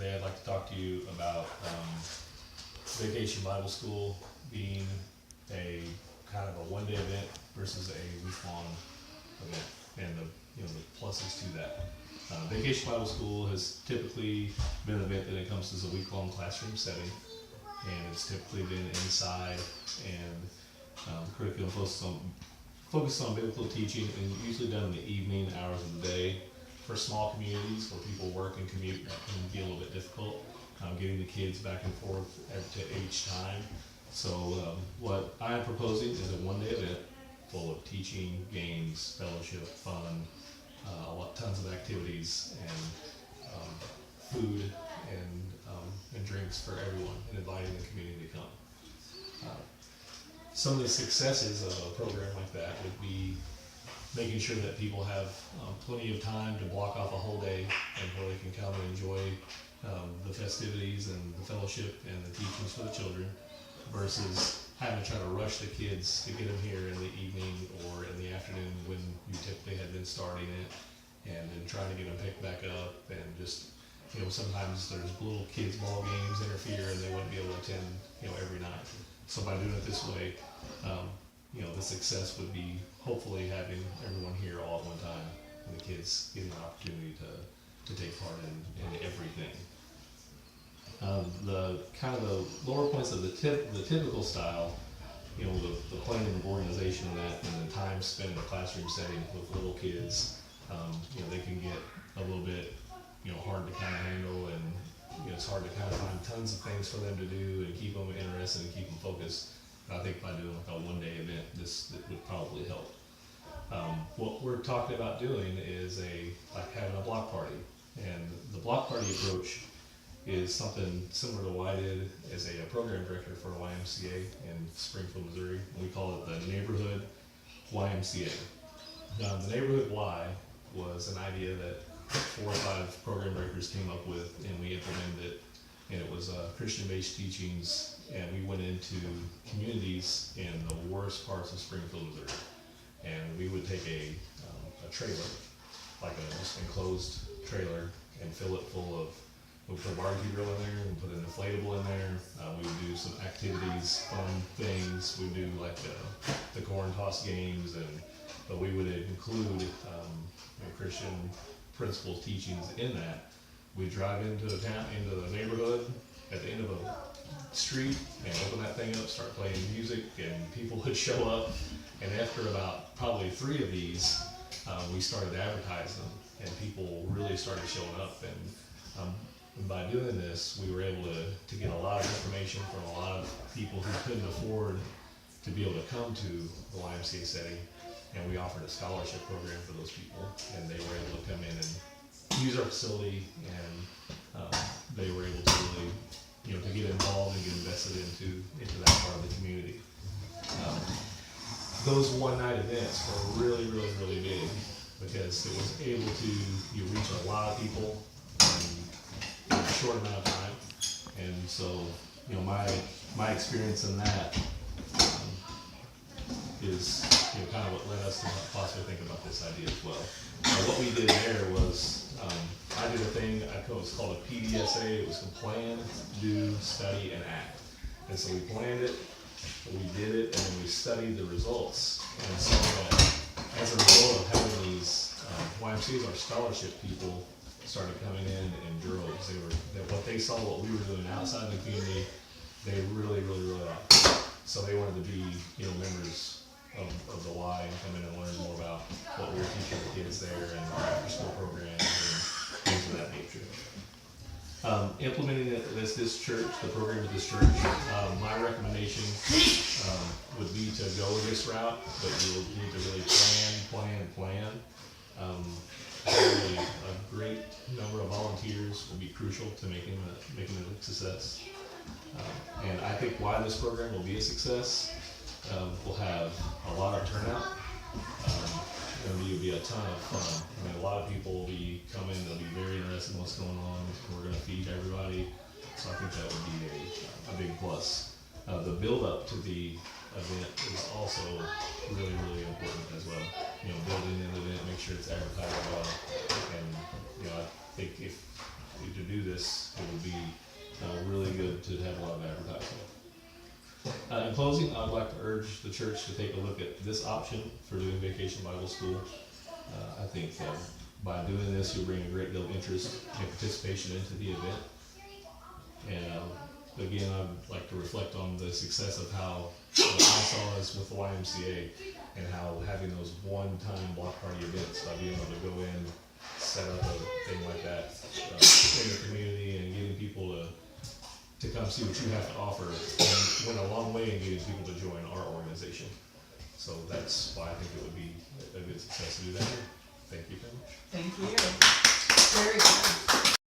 today I'd like to talk to you about Vacation Bible School being a kind of a one-day event versus a week-long event, and the pluses to that. Vacation Bible School has typically been an event that encompasses a week-long classroom setting, and it's typically been inside, and the curriculum focused on biblical teaching, and usually done in the evening hours of the day. For small communities where people work and commute, that can be a little bit difficult, getting the kids back and forth to each time. So what I am proposing is a one-day event full of teaching, games, fellowship, fun, tons of activities, and food and drinks for everyone, and inviting the community to come. Some of the successes of a program like that would be making sure that people have plenty of time to block off a whole day and where they can come and enjoy the festivities and the fellowship and the teachings for the children, versus having to try to rush the kids to get them here in the evening or in the afternoon when you typically had been starting it, and then trying to get them picked back up, and just, sometimes there's little kids ball games interfere and they wouldn't be able to attend, every night. So by doing it this way, the success would be hopefully having everyone here all at one time, and the kids getting an opportunity to take part in everything. The kind of the lower points of the typical style, the planning and organization of that, and the time spent in a classroom setting with little kids, they can get a little bit, hard to kind of handle, and it's hard to kind of find tons of things for them to do and keep them interested and keep them focused. I think by doing like a one-day event, this would probably help. What we're talking about doing is like having a block party, and the block party approach is something similar to what I did as a program director for a YMCA in Springfield, Missouri. We call it the Neighborhood YMCA. The Neighborhood Y was an idea that 4 or 5 program directors came up with, and we implemented it. And it was Christian-based teachings, and we went into communities in the worst parts of Springfield, Missouri. And we would take a trailer, like a just enclosed trailer, and fill it full of, we put a barbecue grill in there, and put an inflatable in there. We would do some activities, fun things. We'd do like the corn toss games, but we would include Christian principles, teachings in that. We drive into the town, into the neighborhood at the end of a street, and open that thing up, start playing music, and people would show up. And after about probably 3 of these, we started advertising them, and people really started showing up. And by doing this, we were able to get a lot of information from a lot of people who couldn't afford to be able to come to the YMCA setting. And we offered a scholarship program for those people, and they were able to come in and use our facility, and they were able to really, to get involved and get invested into that part of the community. Those one-night events were really, really, really big, because it was able to reach a lot of people in a short amount of time. And so, my experience in that is kind of what led us to possibly think about this idea as well. What we did there was, I did a thing, it was called a PDSA. It was to plan, do, study, and act. And so we planned it, we did it, and then we studied the results. And so as a result of having these YMCAs, our scholarship people started coming in droves. What they saw, what we were doing outside the community, they really, really, really liked. So they wanted to be, members of the Y and come in and learn more about what we were teaching the kids there, and our after school programs and things of that nature. Implementing this church, the program of this church, my recommendation would be to go this route, but you'll need to really plan. Really, a great number of volunteers will be crucial to making it a success. And I think why this program will be a success, we'll have a lot of turnout. It'll be a ton of fun. A lot of people will be coming, they'll be very interested in what's going on. We're going to feed everybody, so I think that would be a big plus. The build up to the event is also really, really important as well. Building an event, make sure it's advertised well, and I think if to do this, it would would be really good to have a lot of advertising. In closing, I'd like to urge the church to take a look at this option for doing Vacation Bible School. I think by doing this, you'll bring a great deal of interest and participation into the event. And again, I'd like to reflect on the success of how what I saw us with the YMCA, and how having those one-time block party events, by being able to go in, set up a thing like that in the community, and getting people to come see what you have to offer, and went a long way in getting people to join our organization. So that's why I think it would be a good success to do that. Thank you very much. Thank you. Very good.